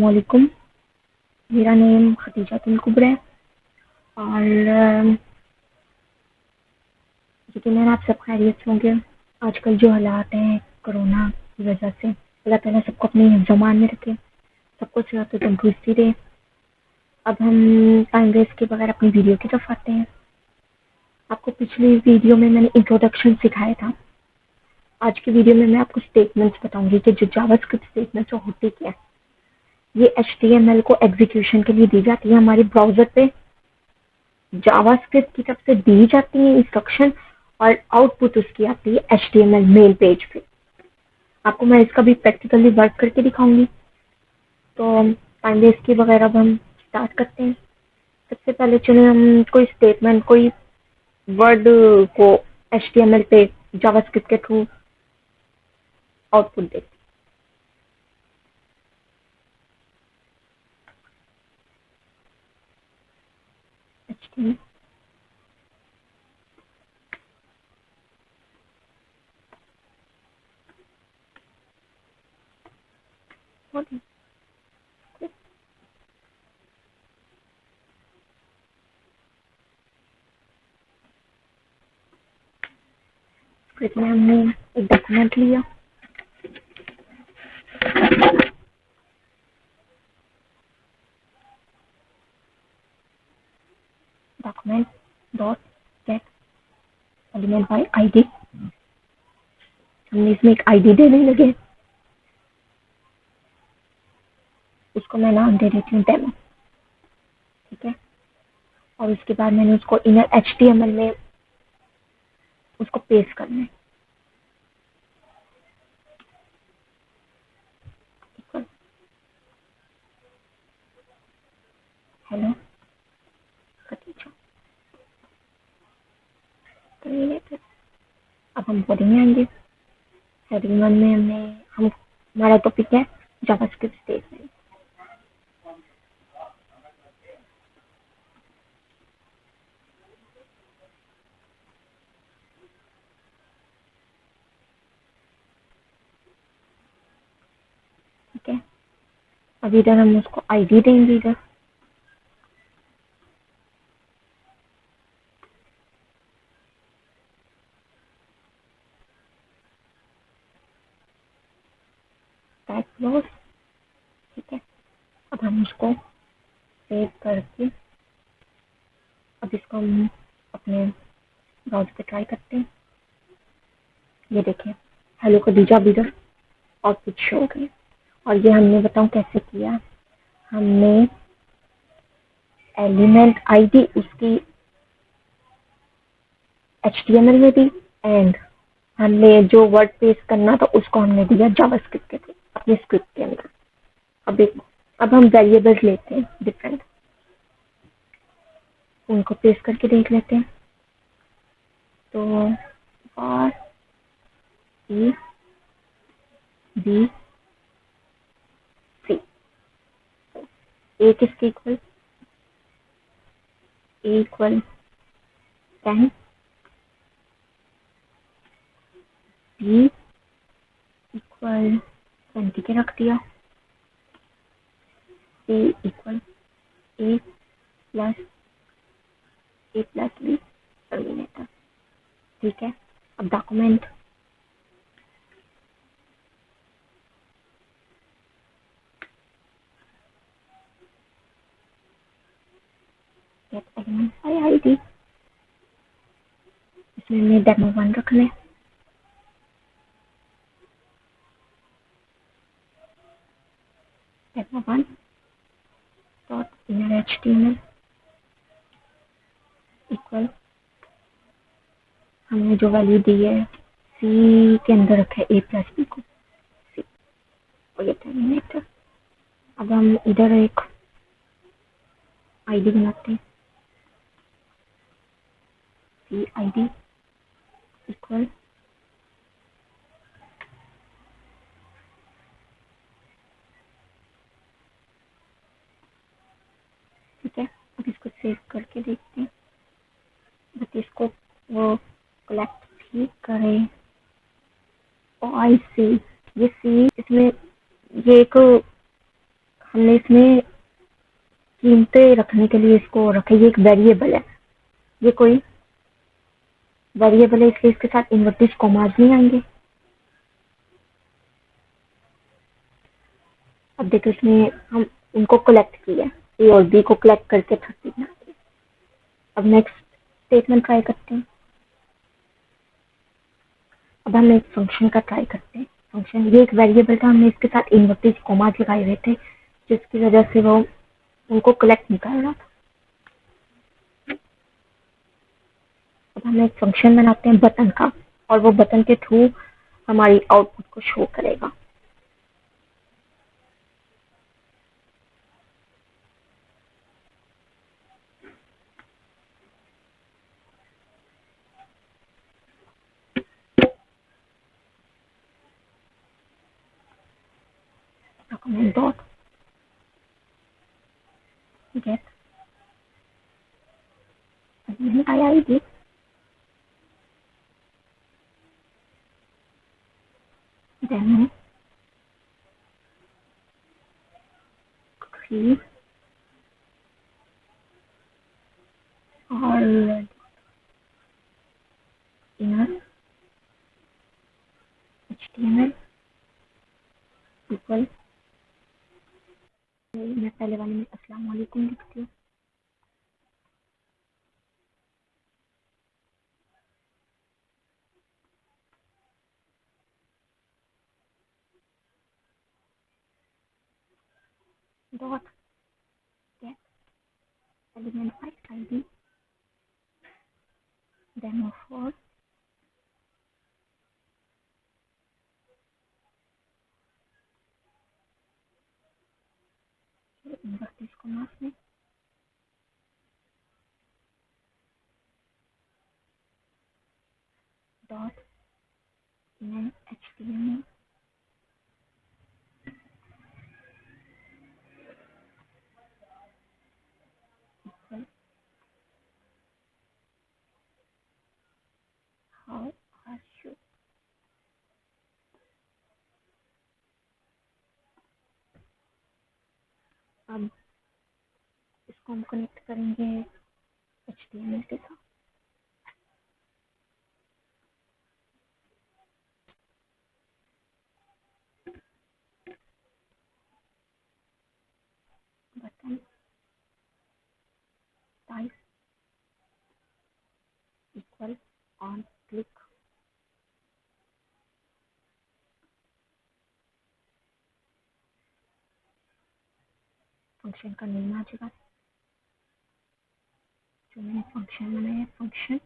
अस्सलामुअलैकुम। मेरा नेम खदीजा तुल कुबरा है और यकीनन आप सब खैरियत से होंगे। आजकल जो हालात हैं कोरोना की वजह से, अल्लाह ताला सबको अपने ज़मान में रखे, सबको सेहत और तंदुरुस्ती दे। अब हम टाइम वेस्ट के बगैर अपनी वीडियो की तरफ आते हैं। आपको पिछली वीडियो में मैंने इंट्रोडक्शन सिखाया था। आज की वीडियो में मैं आपको स्टेटमेंट्स बताऊंगी कि जो जावास्क्रिप्ट स्टेटमेंट्स होती क्या है। ये HTML को एग्जीक्यूशन के लिए दी जाती है हमारे ब्राउजर पे। जावास्क्रिप्ट की तरफ से दी जाती है इंस्ट्रक्शन और आउटपुट उसकी आती है HTML मेल पेज पे। आपको मैं इसका भी प्रैक्टिकली वर्क करके दिखाऊंगी। तो टाइम वेस्ट के बगैर अब हम स्टार्ट करते हैं। सबसे पहले चलिए हम कोई स्टेटमेंट, कोई वर्ड को HTML पे जावास्क्रिप्ट के थ्रू आउटपुट देते हैं। HTML स्क्रिप्ट में हमने एक डॉक्यूमेंट लिया। Document dot get element by ID। हमने इसमें एक ID देने लगे, उसको मैं नाम दे देती हूँ डेमो। ठीक है। और उसके बाद मैंने उसको इनर HTML में उसको पेस्ट करना है। हेलो खदीजा, तो ये है। अब हम हेडिंग में आएंगे। हेडिंग वन में हमारा टॉपिक है जावास्क्रिप्ट स्टेटमेंट। ठीक है। अब इधर हम उसको ID देंगे। इधर टाइप क्लोज। ठीक है। अब हम उसको सेव करके अब इसको हम अपने ब्राउज़र पे ट्राई करते हैं। ये देखिए, हेलो खदीजा अब इधर आउटपुट शो हो गई। और ये हमने बताऊं कैसे किया। हमने एलिमेंट ID उसकी HTML में दी एंड हमने जो वर्ड पेस्ट करना था उसको हमने दिया जावास्क्रिप्ट के थ्रू अपने स्क्रिप्ट के अंदर। अब हम वेरिएबल्स लेते हैं डिफरेंट, उनको पेस्ट करके देख लेते हैं। तो और E B C, A किसके equal, A equal 10, B equal 20 के रख दिया, C equal A plus B terminator. ठीक है। अब document gate element by ID, इसमें हमने डेमो 1 रख लें। Demo 1 dot inner HTML equal हमने जो वैल्यू दी है C के अंदर रखा है A प्लस B को, C और ये टर्मिनेटर। अब हम इधर एक ID बनाते हैं। C ID इक्वल ठीक है। अब इसको सेव करके देखते हैं, बट इसको वो कलेक्ट भी करें। और आई सी, ये सी इसमें ये एक हमने इसमें कीमतें रखने के लिए इसको रखा, ये एक वेरिएबल है, ये कोई वेरिएबल है, इसलिए इसके साथ इन्वर्टेड कॉमास नहीं आएंगे। अब देखो इसमें हम उनको कलेक्ट किया, ए और बी को कलेक्ट करके 30 बना दिया। अब नेक्स्ट स्टेटमेंट ट्राई करते हैं। अब हम एक फंक्शन का ट्राई करते हैं। फंक्शन ये एक वेरिएबल था, हमने इसके साथ इन्वर्टेड कॉमास लगाए हुए थे, जिसकी वजह से वो उनको कलेक्ट नहीं कर रहा था। अब हम एक फंक्शन बनाते हैं बटन का, और वो बटन के थ्रू हमारी आउटपुट को शो करेगा। Document dot gate IID demo 3 और इनर एचटीएमएल इक्वल, मैं पहले वाले में अस्सलाम वालेकुम लिखती हूँ। Dot get element file ID demo 4 inverted commas में dot in HTML equal how are you. अब इसको हम कनेक्ट करेंगे एचटीएमएल के साथ। Button type equal on click, function का नेम आ जाएगा जो मैंने फंक्शन बनाया। फंक्शन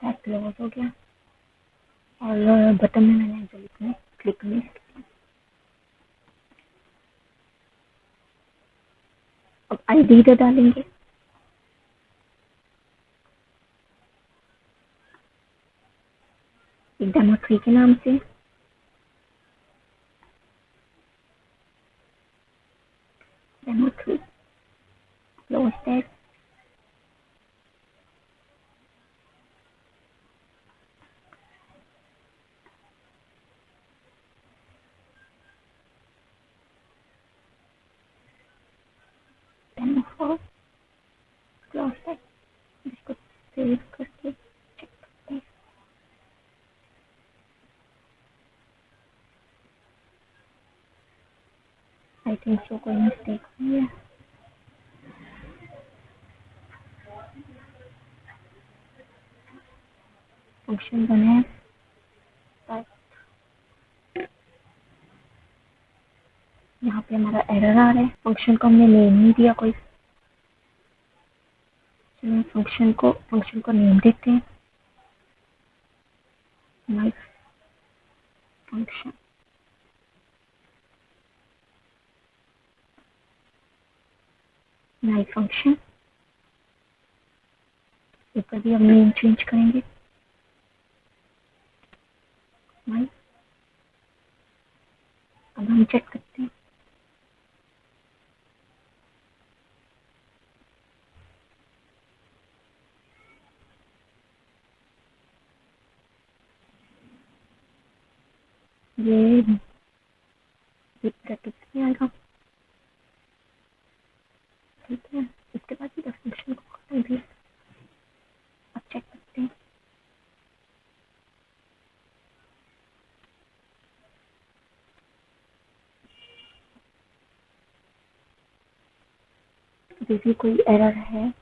टैग क्लोज हो गया, और बटन में मैंने जो लिखना है क्लिक में। अब आईडी दे डालेंगे, एक डेमो 3 के नाम से। Demo 3 close tag, demo 4 close tag. इसको सेव करके चेक करते हैं। आई थिंक सो कोई मिस्टेक हुई है। फंक्शन बना है, यहाँ पे हमारा एरर आ रहा है। फंक्शन को हमने नेम नहीं दिया कोई, चलिए फंक्शन को नेम देते हैं। माय फंक्शन, माय फंक्शन ऊपर भी हम नेम चेंज करेंगे। माय, अब हम चेक करते हैं। ये ब्रैकेट में आएगा, ठीक है। इसके बाद ये फंक्शन को खत्म भी, अब चेक करते हैं। अभी भी कोई एरर है,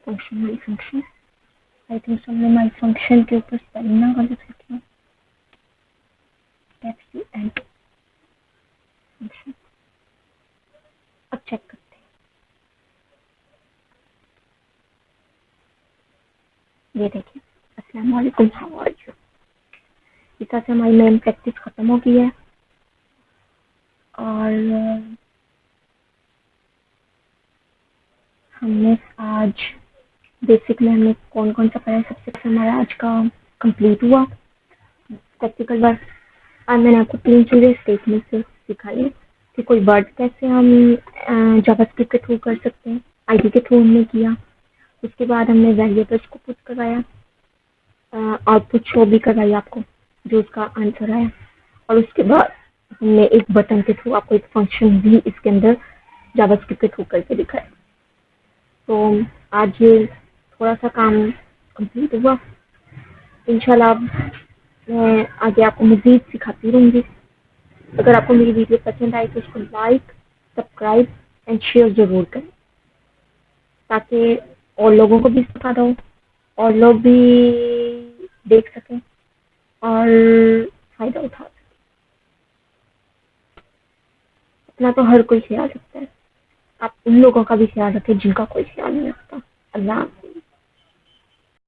function my function. I think सबने माई फंक्शन के ऊपर स्पेलिंग ना गलत लिखी है, एंड फंक्शन। अब चेक करते हैं, ये देखिए। अस्सलाम वालेकुम, हाउ आर यू। इस तरह से हमारी मेन प्रैक्टिस खत्म हो गई है। और हमने आज बेसिकली हमने कौन कौन सा पढ़ा, सबसे पहले हमारा आज का कंप्लीट हुआ प्रैक्टिकल वर्क। आज मैंने आपको 3 चीज़ें स्टेटमेंट से सिखाई है कि कोई वर्ड कैसे हम जावास्क्रिप्ट के थ्रू कर सकते हैं, आईडी के थ्रू हमने किया। उसके बाद हमने वेरिएबल्स को पुट करवाया, आउटपुट शो भी करवाई आपको जो उसका आंसर आया। और उसके बाद हमने एक बटन के थ्रू आपको एक फंक्शन भी इसके अंदर जावास्क्रिप्ट के थ्रू करके दिखाया। तो आज ये थोड़ा सा काम कंप्लीट हुआ। इंशाल्लाह मैं आगे आपको मज़ीद सिखाती रहूँगी। अगर आपको मेरी वीडियो पसंद आई तो उसको लाइक, सब्सक्राइब एंड शेयर ज़रूर करें, ताकि और लोगों को भी फायदा हो और लोग भी देख सकें और फ़ायदा उठा सकें। अपना तो हर कोई ख्याल रखता है, आप उन लोगों का भी ख्याल रखें जिनका कोई ख्याल नहीं रखता। अल्लाह।